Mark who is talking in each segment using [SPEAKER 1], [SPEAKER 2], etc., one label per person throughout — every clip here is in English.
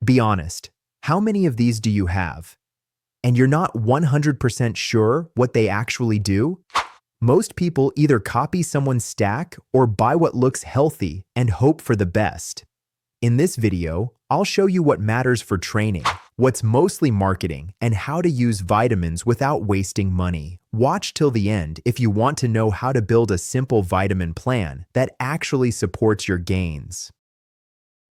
[SPEAKER 1] Be honest, how many of these do you have? And you're not 100% sure what they actually do? Most people either copy someone's stack or buy what looks healthy and hope for the best. In this video, I'll show you what matters for training, what's mostly marketing, and how to use vitamins without wasting money. Watch till the end if you want to know how to build a simple vitamin plan that actually supports your gains.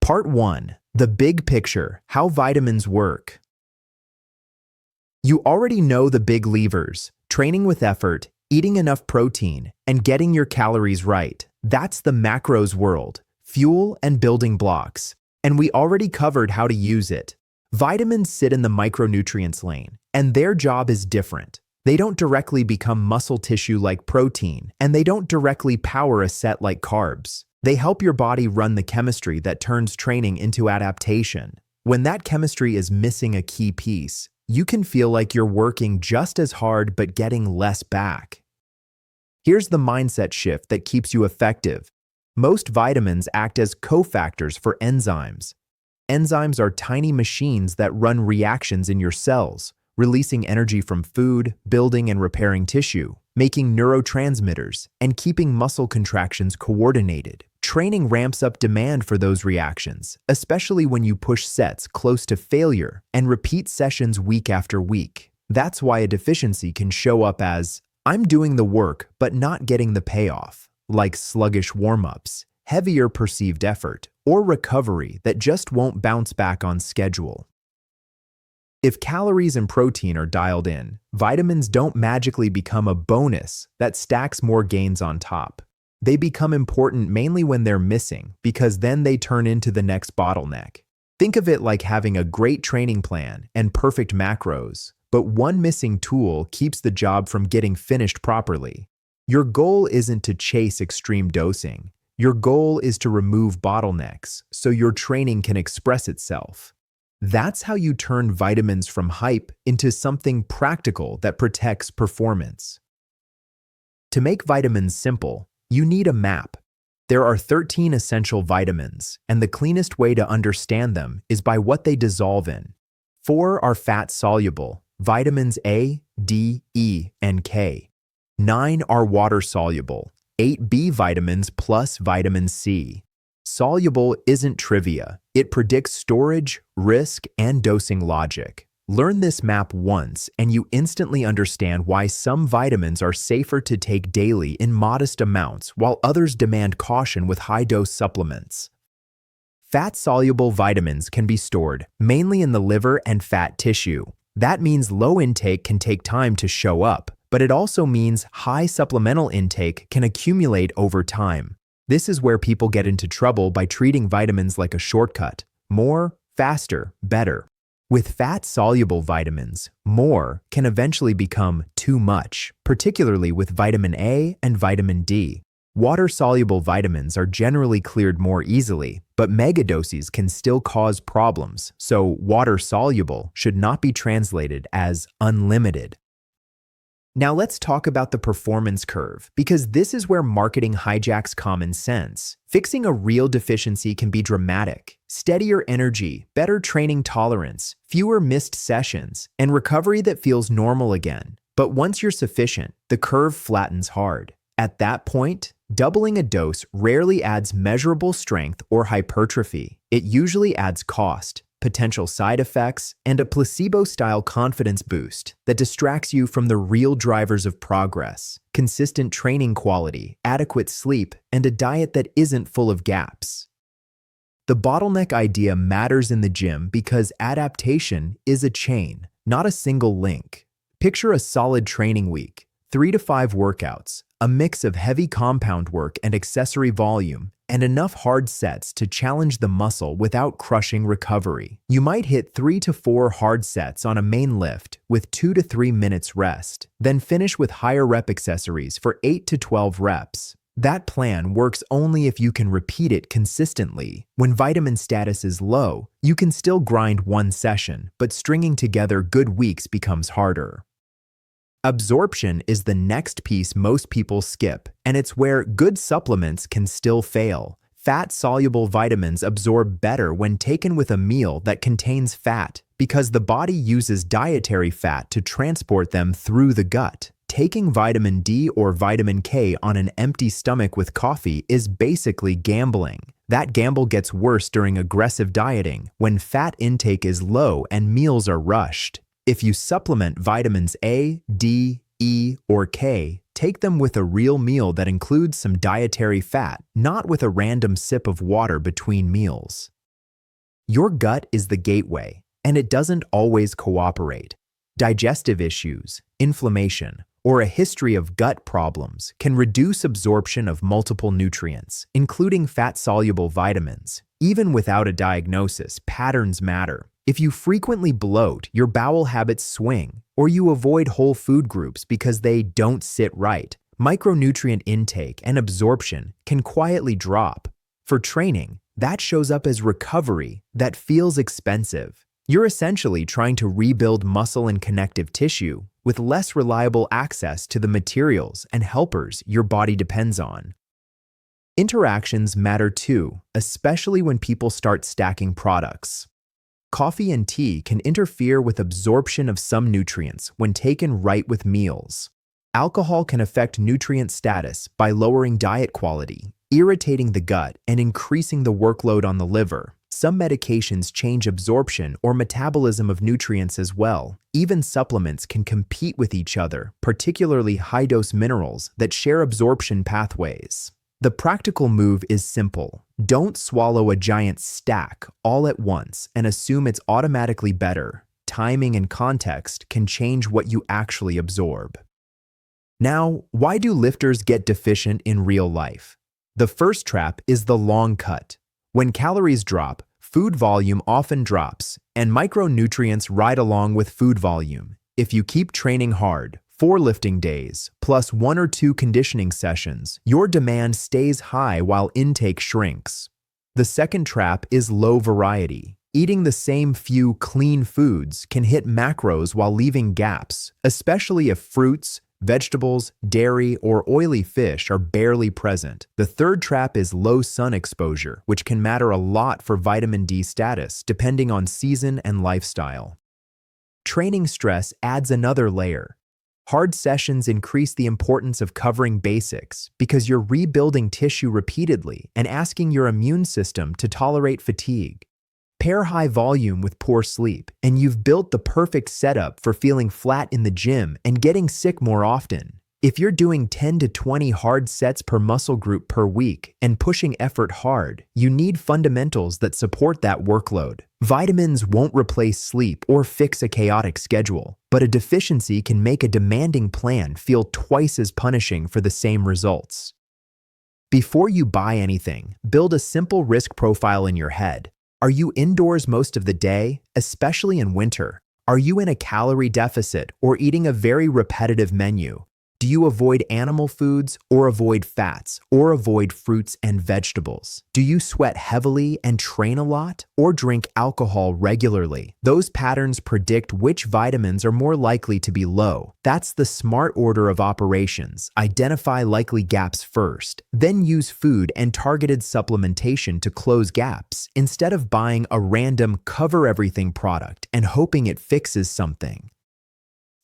[SPEAKER 1] Part 1. The big picture: how vitamins work. You already know the big levers: training with effort, eating enough protein, and getting your calories right. That's the macros world: fuel and building blocks. And we already covered how to use it. Vitamins sit in the micronutrients lane, and their job is different. They don't directly become muscle tissue like protein, and they don't directly power a set like carbs. They help your body run the chemistry that turns training into adaptation. When that chemistry is missing a key piece, you can feel like you're working just as hard but getting less back. Here's the mindset shift that keeps you effective. Most vitamins act as cofactors for enzymes. Enzymes are tiny machines that run reactions in your cells, releasing energy from food, building and repairing tissue, making neurotransmitters, and keeping muscle contractions coordinated. Training ramps up demand for those reactions, especially when you push sets close to failure and repeat sessions week after week. That's why a deficiency can show up as, "I'm doing the work but not getting the payoff," like sluggish warm-ups, heavier perceived effort, or recovery that just won't bounce back on schedule. If calories and protein are dialed in, vitamins don't magically become a bonus that stacks more gains on top. They become important mainly when they're missing, because then they turn into the next bottleneck. Think of it like having a great training plan and perfect macros, but one missing tool keeps the job from getting finished properly. Your goal isn't to chase extreme dosing. Your goal is to remove bottlenecks so your training can express itself. That's how you turn vitamins from hype into something practical that protects performance. To make vitamins simple, you need a map. There are 13 essential vitamins, and the cleanest way to understand them is by what they dissolve in. 4 are fat-soluble, vitamins A, D, E, and K. 9 are water-soluble, 8 B vitamins plus vitamin C. Soluble isn't trivia. It predicts storage, risk, and dosing logic. Learn this map once, and you instantly understand why some vitamins are safer to take daily in modest amounts, while others demand caution with high-dose supplements. Fat-soluble vitamins can be stored mainly in the liver and fat tissue. That means low intake can take time to show up, but it also means high supplemental intake can accumulate over time. This is where people get into trouble by treating vitamins like a shortcut: more, faster, better. With fat-soluble vitamins, more can eventually become too much, particularly with vitamin A and vitamin D. Water-soluble vitamins are generally cleared more easily, but megadoses can still cause problems, so water-soluble should not be translated as unlimited. Now let's talk about the performance curve, because this is where marketing hijacks common sense. Fixing a real deficiency can be dramatic. Steadier energy, better training tolerance, fewer missed sessions, and recovery that feels normal again. But once you're sufficient, the curve flattens hard. At that point, doubling a dose rarely adds measurable strength or hypertrophy. It usually adds cost, potential side effects, and a placebo-style confidence boost that distracts you from the real drivers of progress: consistent training quality, adequate sleep, and a diet that isn't full of gaps. The bottleneck idea matters in the gym because adaptation is a chain, not a single link. Picture a solid training week, 3 to 5 workouts, a mix of heavy compound work and accessory volume, and enough hard sets to challenge the muscle without crushing recovery. You might hit 3 to 4 hard sets on a main lift with 2 to 3 minutes rest, then finish with higher rep accessories for 8 to 12 reps. That plan works only if you can repeat it consistently. When vitamin status is low, you can still grind one session, but stringing together good weeks becomes harder. Absorption is the next piece most people skip, and it's where good supplements can still fail. Fat-soluble vitamins absorb better when taken with a meal that contains fat because the body uses dietary fat to transport them through the gut. Taking vitamin D or vitamin K on an empty stomach with coffee is basically gambling. That gamble gets worse during aggressive dieting when fat intake is low and meals are rushed. If you supplement vitamins A, D, E, or K, take them with a real meal that includes some dietary fat, not with a random sip of water between meals. Your gut is the gateway, and it doesn't always cooperate. Digestive issues, inflammation, or a history of gut problems can reduce absorption of multiple nutrients, including fat-soluble vitamins. Even without a diagnosis, patterns matter. If you frequently bloat, your bowel habits swing, or you avoid whole food groups because they don't sit right, micronutrient intake and absorption can quietly drop. For training, that shows up as recovery that feels expensive. You're essentially trying to rebuild muscle and connective tissue with less reliable access to the materials and helpers your body depends on. Interactions matter too, especially when people start stacking products. Coffee and tea can interfere with absorption of some nutrients when taken right with meals. Alcohol can affect nutrient status by lowering diet quality, irritating the gut, and increasing the workload on the liver. Some medications change absorption or metabolism of nutrients as well. Even supplements can compete with each other, particularly high-dose minerals that share absorption pathways. The practical move is simple. Don't swallow a giant stack all at once and assume it's automatically better. Timing and context can change what you actually absorb. Now, why do lifters get deficient in real life? The first trap is the long cut. When calories drop, food volume often drops, and micronutrients ride along with food volume. If you keep training hard, 4 lifting days, plus 1 or 2 conditioning sessions, your demand stays high while intake shrinks. The second trap is low variety. Eating the same few clean foods can hit macros while leaving gaps, especially if fruits, vegetables, dairy, or oily fish are barely present. The third trap is low sun exposure, which can matter a lot for vitamin D status depending on season and lifestyle. Training stress adds another layer. Hard sessions increase the importance of covering basics because you're rebuilding tissue repeatedly and asking your immune system to tolerate fatigue. Pair high volume with poor sleep, and you've built the perfect setup for feeling flat in the gym and getting sick more often. If you're doing 10 to 20 hard sets per muscle group per week and pushing effort hard, you need fundamentals that support that workload. Vitamins won't replace sleep or fix a chaotic schedule, but a deficiency can make a demanding plan feel twice as punishing for the same results. Before you buy anything, build a simple risk profile in your head. Are you indoors most of the day, especially in winter? Are you in a calorie deficit or eating a very repetitive menu? Do you avoid animal foods or avoid fats or avoid fruits and vegetables? Do you sweat heavily and train a lot or drink alcohol regularly? Those patterns predict which vitamins are more likely to be low. That's the smart order of operations. Identify likely gaps first, then use food and targeted supplementation to close gaps instead of buying a random cover-everything product and hoping it fixes something.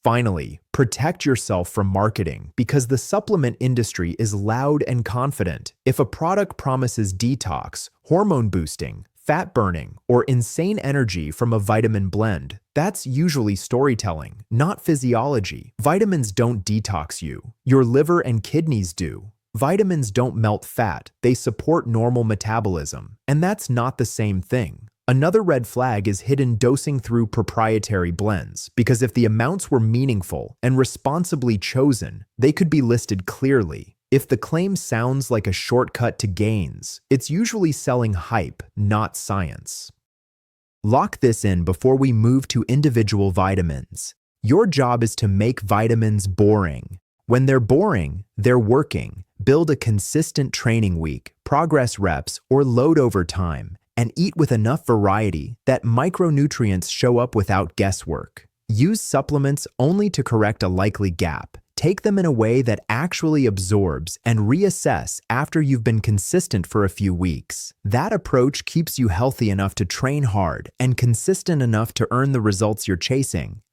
[SPEAKER 1] Finally, protect yourself from marketing because the supplement industry is loud and confident. If a product promises detox, hormone boosting, fat burning, or insane energy from a vitamin blend, that's usually storytelling, not physiology. Vitamins don't detox you. Your liver and kidneys do. Vitamins don't melt fat, they support normal metabolism, and that's not the same thing. Another red flag is hidden dosing through proprietary blends, because if the amounts were meaningful and responsibly chosen, they could be listed clearly. If the claim sounds like a shortcut to gains, it's usually selling hype, not science. Lock this in before we move to individual vitamins. Your job is to make vitamins boring. When they're boring, they're working. Build a consistent training week, progress reps, or load over time, and eat with enough variety that micronutrients show up without guesswork. Use supplements only to correct a likely gap. Take them in a way that actually absorbs and reassess after you've been consistent for a few weeks. That approach keeps you healthy enough to train hard and consistent enough to earn the results you're chasing.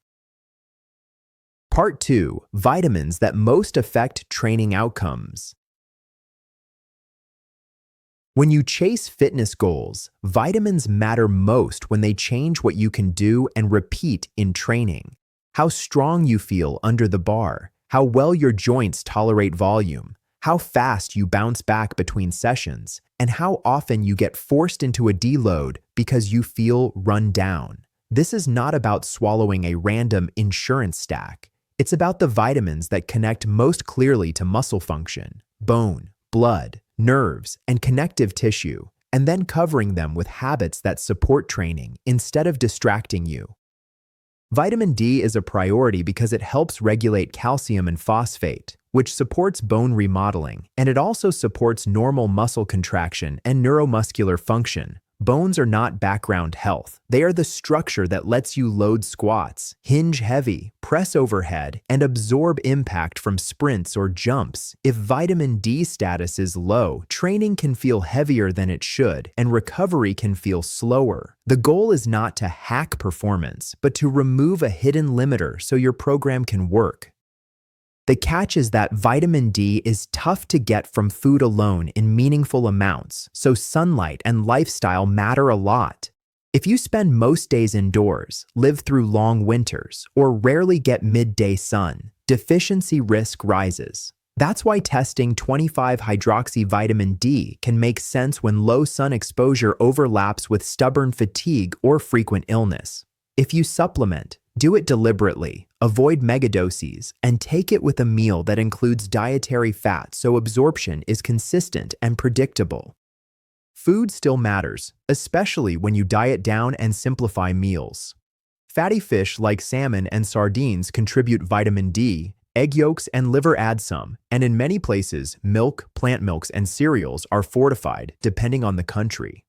[SPEAKER 1] Part 2. Vitamins that most affect training outcomes. When you chase fitness goals, vitamins matter most when they change what you can do and repeat in training. How strong you feel under the bar, how well your joints tolerate volume, how fast you bounce back between sessions, and how often you get forced into a deload because you feel run down. This is not about swallowing a random insurance stack. It's about the vitamins that connect most clearly to muscle function, bone, blood, nerves, and connective tissue, and then covering them with habits that support training instead of distracting you. Vitamin D is a priority because it helps regulate calcium and phosphate, which supports bone remodeling, and it also supports normal muscle contraction and neuromuscular function. Bones are not background health. They are the structure that lets you load squats, hinge heavy, press overhead, and absorb impact from sprints or jumps. If vitamin D status is low, training can feel heavier than it should, and recovery can feel slower. The goal is not to hack performance, but to remove a hidden limiter so your program can work. The catch is that vitamin D is tough to get from food alone in meaningful amounts, so sunlight and lifestyle matter a lot. If you spend most days indoors, live through long winters, or rarely get midday sun, deficiency risk rises. That's why testing 25-hydroxyvitamin D can make sense when low sun exposure overlaps with stubborn fatigue or frequent illness. If you supplement, do it deliberately, avoid megadoses, and take it with a meal that includes dietary fat so absorption is consistent and predictable. Food still matters, especially when you diet down and simplify meals. Fatty fish like salmon and sardines contribute vitamin D, egg yolks and liver add some, and in many places, milk, plant milks, and cereals are fortified, depending on the country.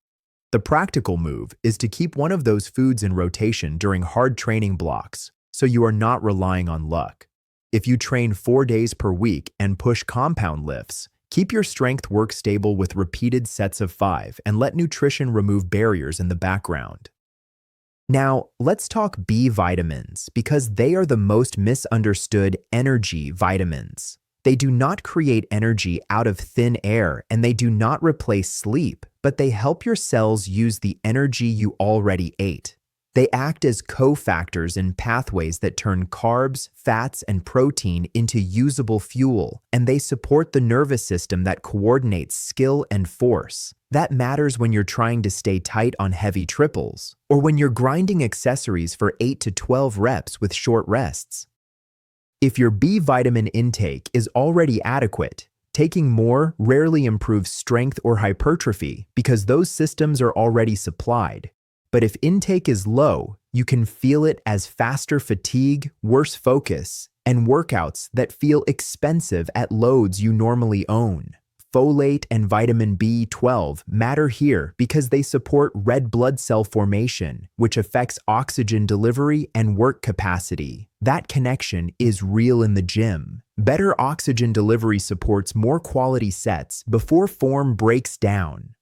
[SPEAKER 1] The practical move is to keep one of those foods in rotation during hard training blocks, so you are not relying on luck. If you train 4 days per week and push compound lifts, keep your strength work stable with repeated sets of 5 and let nutrition remove barriers in the background. Now, let's talk B vitamins because they are the most misunderstood energy vitamins. They do not create energy out of thin air and they do not replace sleep, but they help your cells use the energy you already ate. They act as cofactors in pathways that turn carbs, fats, and protein into usable fuel, and they support the nervous system that coordinates skill and force. That matters when you're trying to stay tight on heavy triples, or when you're grinding accessories for 8 to 12 reps with short rests. If your B vitamin intake is already adequate, taking more rarely improves strength or hypertrophy because those systems are already supplied. But if intake is low, you can feel it as faster fatigue, worse focus, and workouts that feel expensive at loads you normally own. Folate and vitamin B12 matter here because they support red blood cell formation, which affects oxygen delivery and work capacity. That connection is real in the gym. Better oxygen delivery supports more quality sets before form breaks down.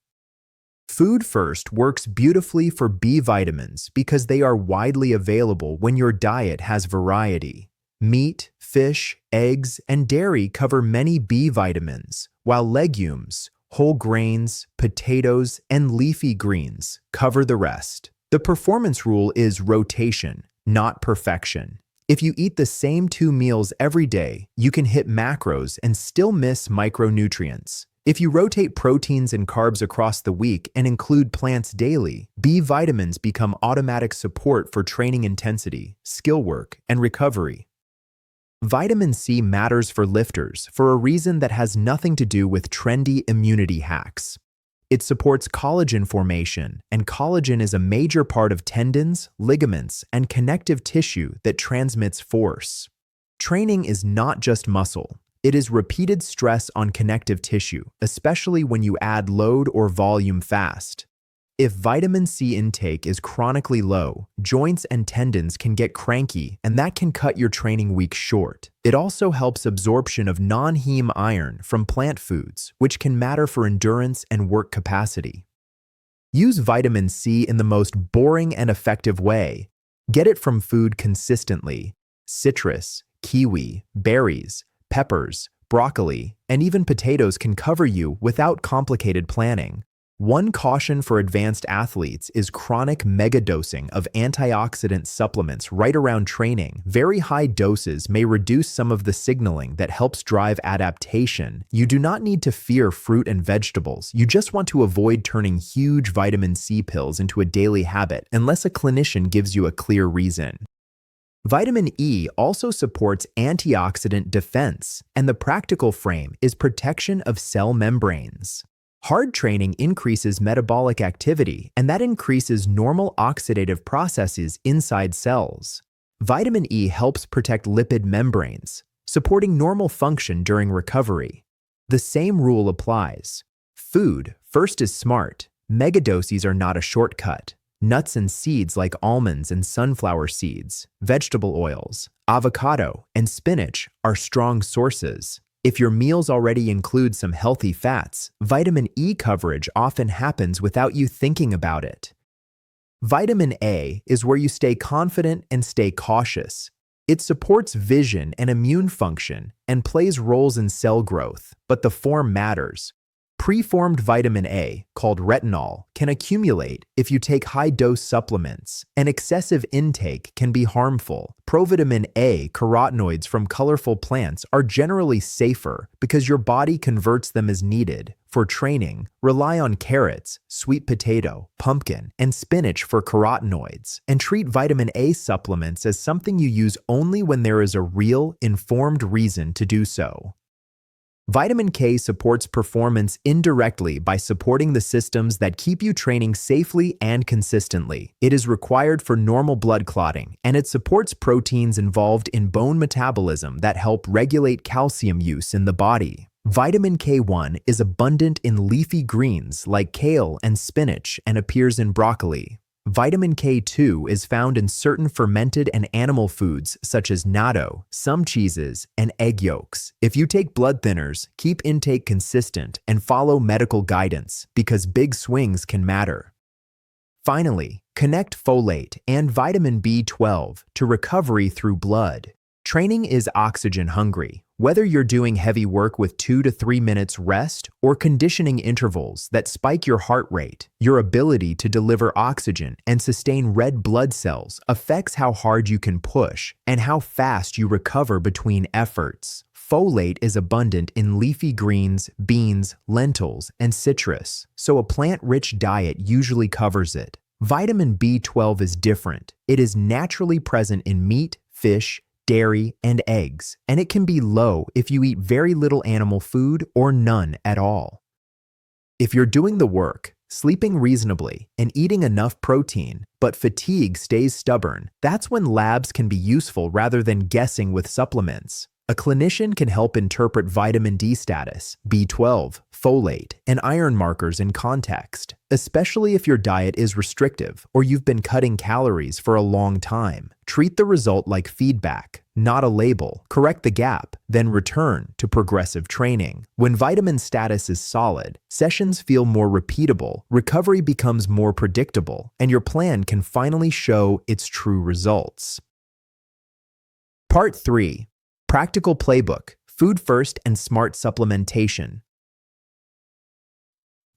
[SPEAKER 1] Food First works beautifully for B vitamins because they are widely available when your diet has variety. Meat, fish, eggs, and dairy cover many B vitamins, while legumes, whole grains, potatoes, and leafy greens cover the rest. The performance rule is rotation, not perfection. If you eat the same 2 meals every day, you can hit macros and still miss micronutrients. If you rotate proteins and carbs across the week and include plants daily, B vitamins become automatic support for training intensity, skill work, and recovery. Vitamin C matters for lifters for a reason that has nothing to do with trendy immunity hacks. It supports collagen formation, and collagen is a major part of tendons, ligaments, and connective tissue that transmits force. Training is not just muscle. It is repeated stress on connective tissue, especially when you add load or volume fast. If vitamin C intake is chronically low, joints and tendons can get cranky, and that can cut your training week short. It also helps absorption of non-heme iron from plant foods, which can matter for endurance and work capacity. Use vitamin C in the most boring and effective way. Get it from food consistently. Citrus, kiwi, berries, peppers, broccoli, and even potatoes can cover you without complicated planning. One caution for advanced athletes is chronic megadosing of antioxidant supplements right around training. Very high doses may reduce some of the signaling that helps drive adaptation. You do not need to fear fruit and vegetables. You just want to avoid turning huge vitamin C pills into a daily habit unless a clinician gives you a clear reason. Vitamin E also supports antioxidant defense, and the practical frame is protection of cell membranes. Hard training increases metabolic activity, and that increases normal oxidative processes inside cells. Vitamin E helps protect lipid membranes, supporting normal function during recovery. The same rule applies. Food first is smart. Megadoses are not a shortcut. Nuts and seeds like almonds and sunflower seeds, vegetable oils, avocado, and spinach are strong sources. If your meals already include some healthy fats, vitamin E coverage often happens without you thinking about it. Vitamin A is where you stay confident and stay cautious. It supports vision and immune function and plays roles in cell growth, but the form matters. Preformed vitamin A, called retinol, can accumulate if you take high-dose supplements, and excessive intake can be harmful. Provitamin A carotenoids from colorful plants are generally safer because your body converts them as needed. For training, rely on carrots, sweet potato, pumpkin, and spinach for carotenoids, and treat vitamin A supplements as something you use only when there is a real, informed reason to do so. Vitamin K supports performance indirectly by supporting the systems that keep you training safely and consistently. It is required for normal blood clotting, and it supports proteins involved in bone metabolism that help regulate calcium use in the body. Vitamin K1 is abundant in leafy greens like kale and spinach and appears in broccoli. Vitamin K2 is found in certain fermented and animal foods such as natto, some cheeses, and egg yolks. If you take blood thinners, keep intake consistent and follow medical guidance because big swings can matter. Finally, connect folate and vitamin B12 to recovery through blood. Training is oxygen hungry. Whether you're doing heavy work with 2 to 3 minutes rest or conditioning intervals that spike your heart rate, your ability to deliver oxygen and sustain red blood cells affects how hard you can push and how fast you recover between efforts. Folate is abundant in leafy greens, beans, lentils, and citrus, so a plant-rich diet usually covers it. Vitamin B12 is different. It is naturally present in meat, fish, dairy, and eggs, and it can be low if you eat very little animal food or none at all. If you're doing the work, sleeping reasonably, and eating enough protein, but fatigue stays stubborn, that's when labs can be useful rather than guessing with supplements. A clinician can help interpret vitamin D status, B12, folate, and iron markers in context, especially if your diet is restrictive or you've been cutting calories for a long time. Treat the result like feedback, not a label. Correct the gap, then return to progressive training. When vitamin status is solid, sessions feel more repeatable, recovery becomes more predictable, and your plan can finally show its true results. Part 3. Practical Playbook, Food First and Smart Supplementation.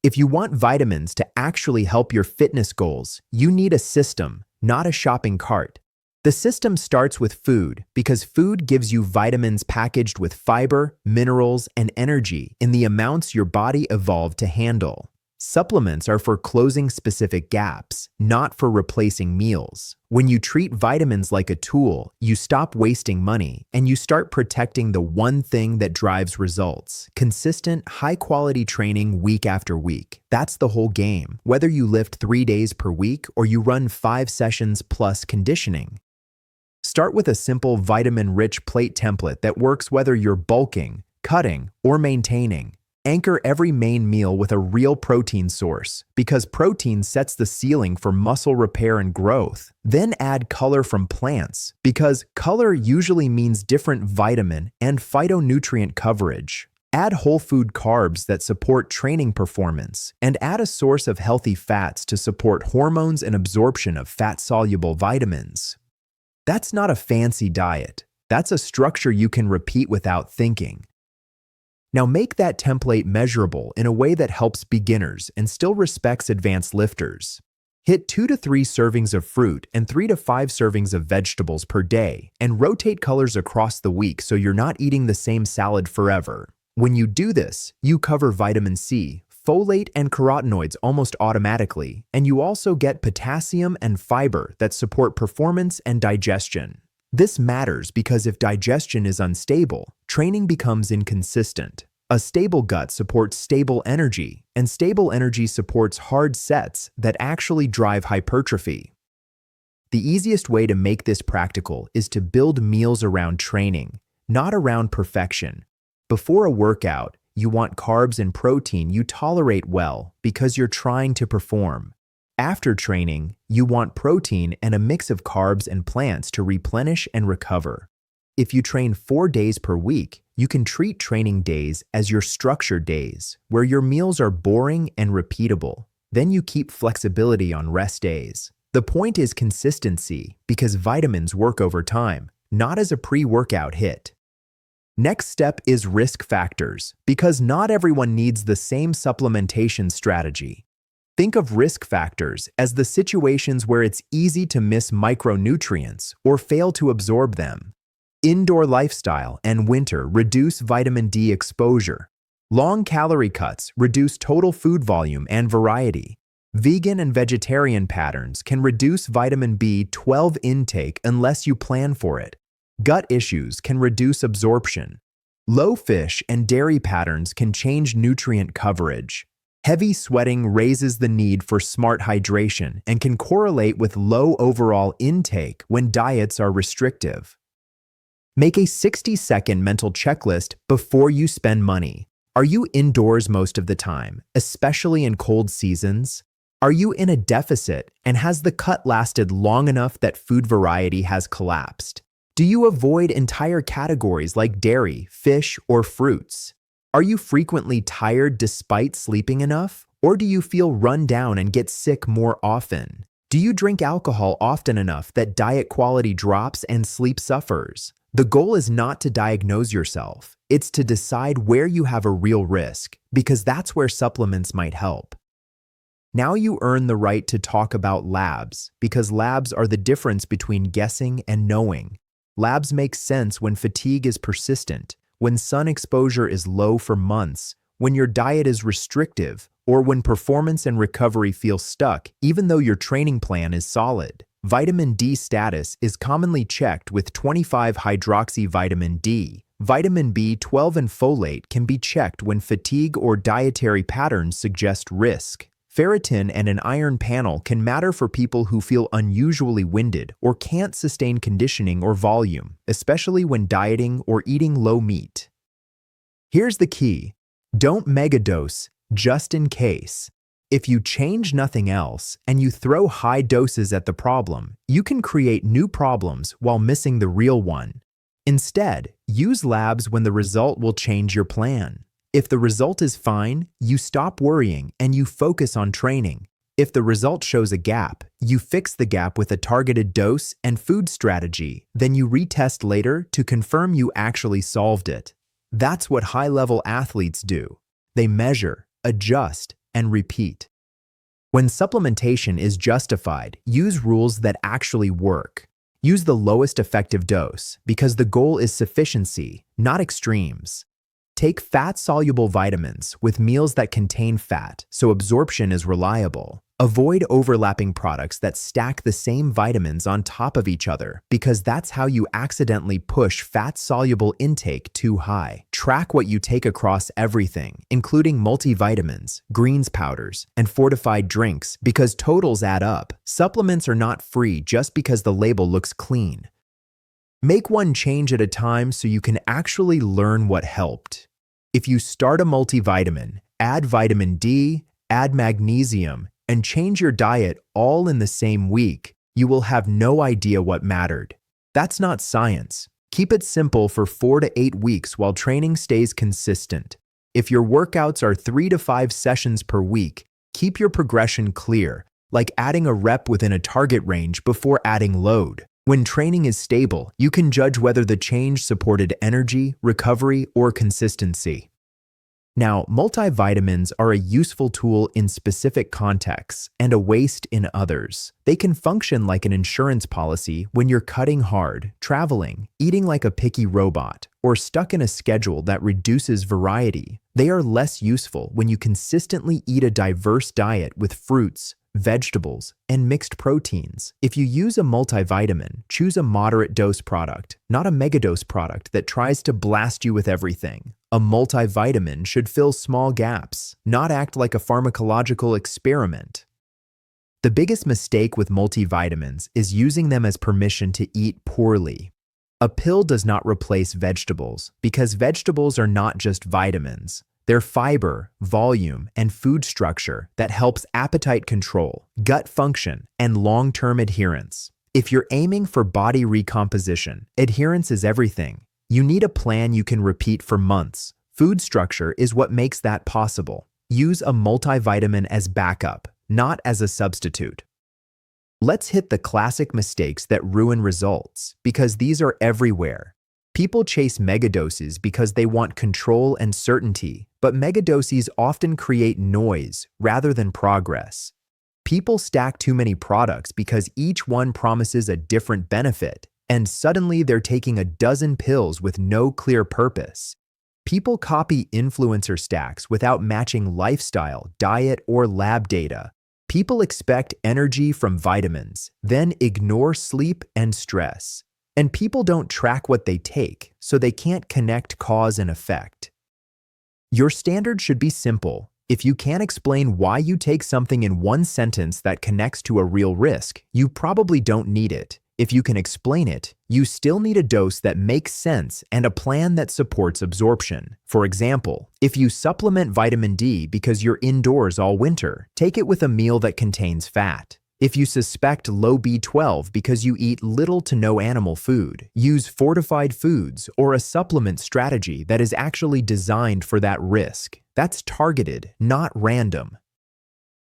[SPEAKER 1] If you want vitamins to actually help your fitness goals, you need a system, not a shopping cart. The system starts with food because food gives you vitamins packaged with fiber, minerals, and energy in the amounts your body evolved to handle. Supplements are for closing specific gaps, not for replacing meals. When you treat vitamins like a tool, you stop wasting money and you start protecting the one thing that drives results: consistent, high-quality training week after week. That's the whole game, whether you lift 3 days per week or you run 5 sessions plus conditioning. Start with a simple vitamin-rich plate template that works whether you're bulking, cutting, or maintaining. Anchor every main meal with a real protein source, because protein sets the ceiling for muscle repair and growth. Then add color from plants, because color usually means different vitamin and phytonutrient coverage. Add whole food carbs that support training performance, and add a source of healthy fats to support hormones and absorption of fat-soluble vitamins. That's not a fancy diet. That's a structure you can repeat without thinking. Now make that template measurable in a way that helps beginners and still respects advanced lifters. Hit 2 to 3 servings of fruit and 3 to 5 servings of vegetables per day, and rotate colors across the week so you're not eating the same salad forever. When you do this, you cover vitamin C, folate, and carotenoids almost automatically, and you also get potassium and fiber that support performance and digestion. This matters because if digestion is unstable, training becomes inconsistent. A stable gut supports stable energy, and stable energy supports hard sets that actually drive hypertrophy. The easiest way to make this practical is to build meals around training, not around perfection. Before a workout, you want carbs and protein you tolerate well because you're trying to perform. After training, you want protein and a mix of carbs and plants to replenish and recover. If you train 4 days per week, you can treat training days as your structured days, where your meals are boring and repeatable. Then you keep flexibility on rest days. The point is consistency, because vitamins work over time, not as a pre-workout hit. Next step is risk factors, because not everyone needs the same supplementation strategy. Think of risk factors as the situations where it's easy to miss micronutrients or fail to absorb them. Indoor lifestyle and winter reduce vitamin D exposure. Long calorie cuts reduce total food volume and variety. Vegan and vegetarian patterns can reduce vitamin B12 intake unless you plan for it. Gut issues can reduce absorption. Low fish and dairy patterns can change nutrient coverage. Heavy sweating raises the need for smart hydration and can correlate with low overall intake when diets are restrictive. Make a 60-second mental checklist before you spend money. Are you indoors most of the time, especially in cold seasons? Are you in a deficit, and has the cut lasted long enough that food variety has collapsed? Do you avoid entire categories like dairy, fish, or fruits? Are you frequently tired despite sleeping enough? Or do you feel run down and get sick more often? Do you drink alcohol often enough that diet quality drops and sleep suffers? The goal is not to diagnose yourself. It's to decide where you have a real risk, because that's where supplements might help. Now you earn the right to talk about labs, because labs are the difference between guessing and knowing. Labs make sense when fatigue is persistent, when sun exposure is low for months, when your diet is restrictive, or when performance and recovery feel stuck even though your training plan is solid. Vitamin D status is commonly checked with 25-hydroxyvitamin D. Vitamin B12 and folate can be checked when fatigue or dietary patterns suggest risk. Ferritin and an iron panel can matter for people who feel unusually winded or can't sustain conditioning or volume, especially when dieting or eating low meat. Here's the key: don't megadose, just in case. If you change nothing else and you throw high doses at the problem, you can create new problems while missing the real one. Instead, use labs when the result will change your plan. If the result is fine, you stop worrying and you focus on training. If the result shows a gap, you fix the gap with a targeted dose and food strategy. Then you retest later to confirm you actually solved it. That's what high-level athletes do. They measure, adjust, and repeat. When supplementation is justified, use rules that actually work. Use the lowest effective dose, because the goal is sufficiency, not extremes. Take fat-soluble vitamins with meals that contain fat so absorption is reliable. Avoid overlapping products that stack the same vitamins on top of each other, because that's how you accidentally push fat-soluble intake too high. Track what you take across everything, including multivitamins, greens powders, and fortified drinks, because totals add up. Supplements are not free just because the label looks clean. Make one change at a time so you can actually learn what helped. If you start a multivitamin, add vitamin D, add magnesium, and change your diet all in the same week, you will have no idea what mattered. That's not science. Keep it simple for 4 to 8 weeks while training stays consistent. If your workouts are 3 to 5 sessions per week, keep your progression clear, like adding a rep within a target range before adding load. When training is stable, you can judge whether the change supported energy, recovery, or consistency. Now, multivitamins are a useful tool in specific contexts and a waste in others. They can function like an insurance policy when you're cutting hard, traveling, eating like a picky robot, or stuck in a schedule that reduces variety. They are less useful when you consistently eat a diverse diet with fruits, vegetables, and mixed proteins. If you use a multivitamin, choose a moderate dose product, not a megadose product that tries to blast you with everything. A multivitamin should fill small gaps, not act like a pharmacological experiment. The biggest mistake with multivitamins is using them as permission to eat poorly. A pill does not replace vegetables because vegetables are not just vitamins. They're fiber, volume, and food structure that helps appetite control, gut function, and long-term adherence. If you're aiming for body recomposition, adherence is everything. You need a plan you can repeat for months. Food structure is what makes that possible. Use a multivitamin as backup, not as a substitute. Let's hit the classic mistakes that ruin results, because these are everywhere. People chase megadoses because they want control and certainty, but megadoses often create noise rather than progress. People stack too many products because each one promises a different benefit, and suddenly they're taking a dozen pills with no clear purpose. People copy influencer stacks without matching lifestyle, diet, or lab data. People expect energy from vitamins, then ignore sleep and stress. And people don't track what they take, so they can't connect cause and effect. Your standard should be simple. If you can't explain why you take something in one sentence that connects to a real risk, you probably don't need it. If you can explain it, you still need a dose that makes sense and a plan that supports absorption. For example, if you supplement vitamin D because you're indoors all winter, take it with a meal that contains fat. If you suspect low B12 because you eat little to no animal food, use fortified foods or a supplement strategy that is actually designed for that risk. That's targeted, not random.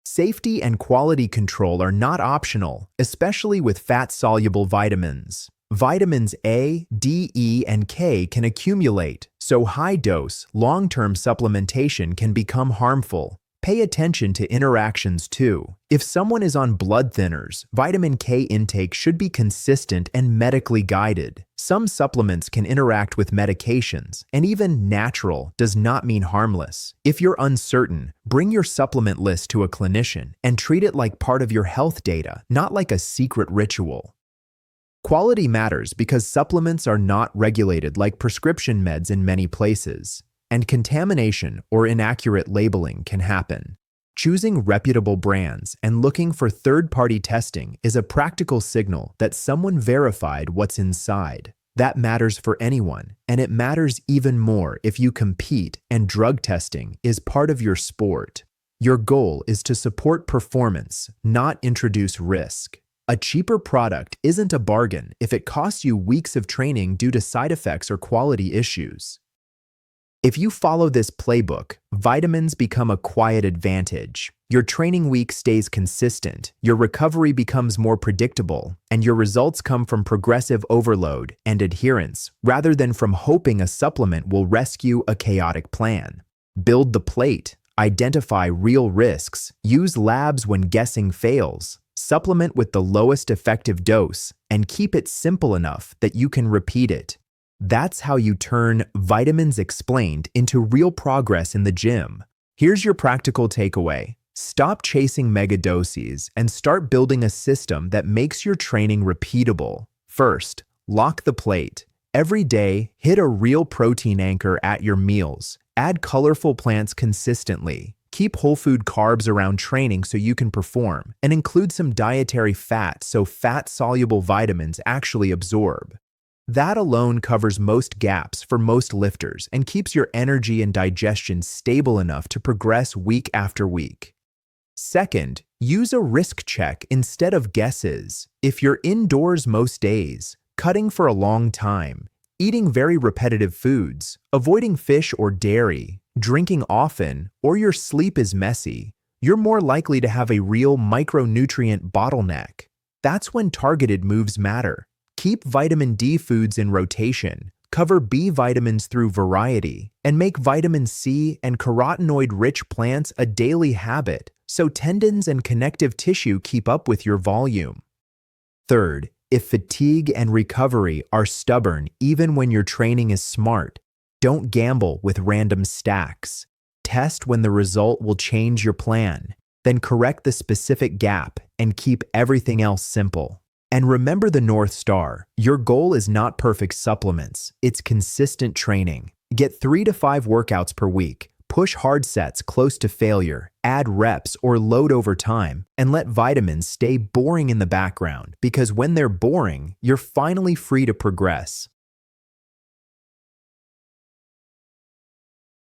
[SPEAKER 1] Safety and quality control are not optional, especially with fat-soluble vitamins. Vitamins A, D, E, and K can accumulate, so high-dose, long-term supplementation can become harmful. Pay attention to interactions too. If someone is on blood thinners, vitamin K intake should be consistent and medically guided. Some supplements can interact with medications, and even natural does not mean harmless. If you're uncertain, bring your supplement list to a clinician and treat it like part of your health data, not like a secret ritual. Quality matters because supplements are not regulated like prescription meds in many places, and contamination or inaccurate labeling can happen. Choosing reputable brands and looking for third-party testing is a practical signal that someone verified what's inside. That matters for anyone, and it matters even more if you compete and drug testing is part of your sport. Your goal is to support performance, not introduce risk. A cheaper product isn't a bargain if it costs you weeks of training due to side effects or quality issues. If you follow this playbook, vitamins become a quiet advantage. Your training week stays consistent, your recovery becomes more predictable, and your results come from progressive overload and adherence rather than from hoping a supplement will rescue a chaotic plan. Build the plate, identify real risks, use labs when guessing fails, supplement with the lowest effective dose, and keep it simple enough that you can repeat it. That's how you turn Vitamins Explained into real progress in the gym. Here's your practical takeaway. Stop chasing megadoses and start building a system that makes your training repeatable. First, lock the plate. Every day, hit a real protein anchor at your meals. Add colorful plants consistently. Keep whole food carbs around training so you can perform, and include some dietary fat so fat-soluble vitamins actually absorb. That alone covers most gaps for most lifters and keeps your energy and digestion stable enough to progress week after week. Second, use a risk check instead of guesses. If you're indoors most days, cutting for a long time, eating very repetitive foods, avoiding fish or dairy, drinking often, or your sleep is messy, you're more likely to have a real micronutrient bottleneck. That's when targeted moves matter. Keep vitamin D foods in rotation, cover B vitamins through variety, and make vitamin C and carotenoid-rich plants a daily habit so tendons and connective tissue keep up with your volume. Third, if fatigue and recovery are stubborn even when your training is smart, don't gamble with random stacks. Test when the result will change your plan, then correct the specific gap and keep everything else simple. And remember the North Star. Your goal is not perfect supplements, it's consistent training. Get 3 to 5 workouts per week, push hard sets close to failure, add reps or load over time, and let vitamins stay boring in the background because when they're boring, you're finally free to progress.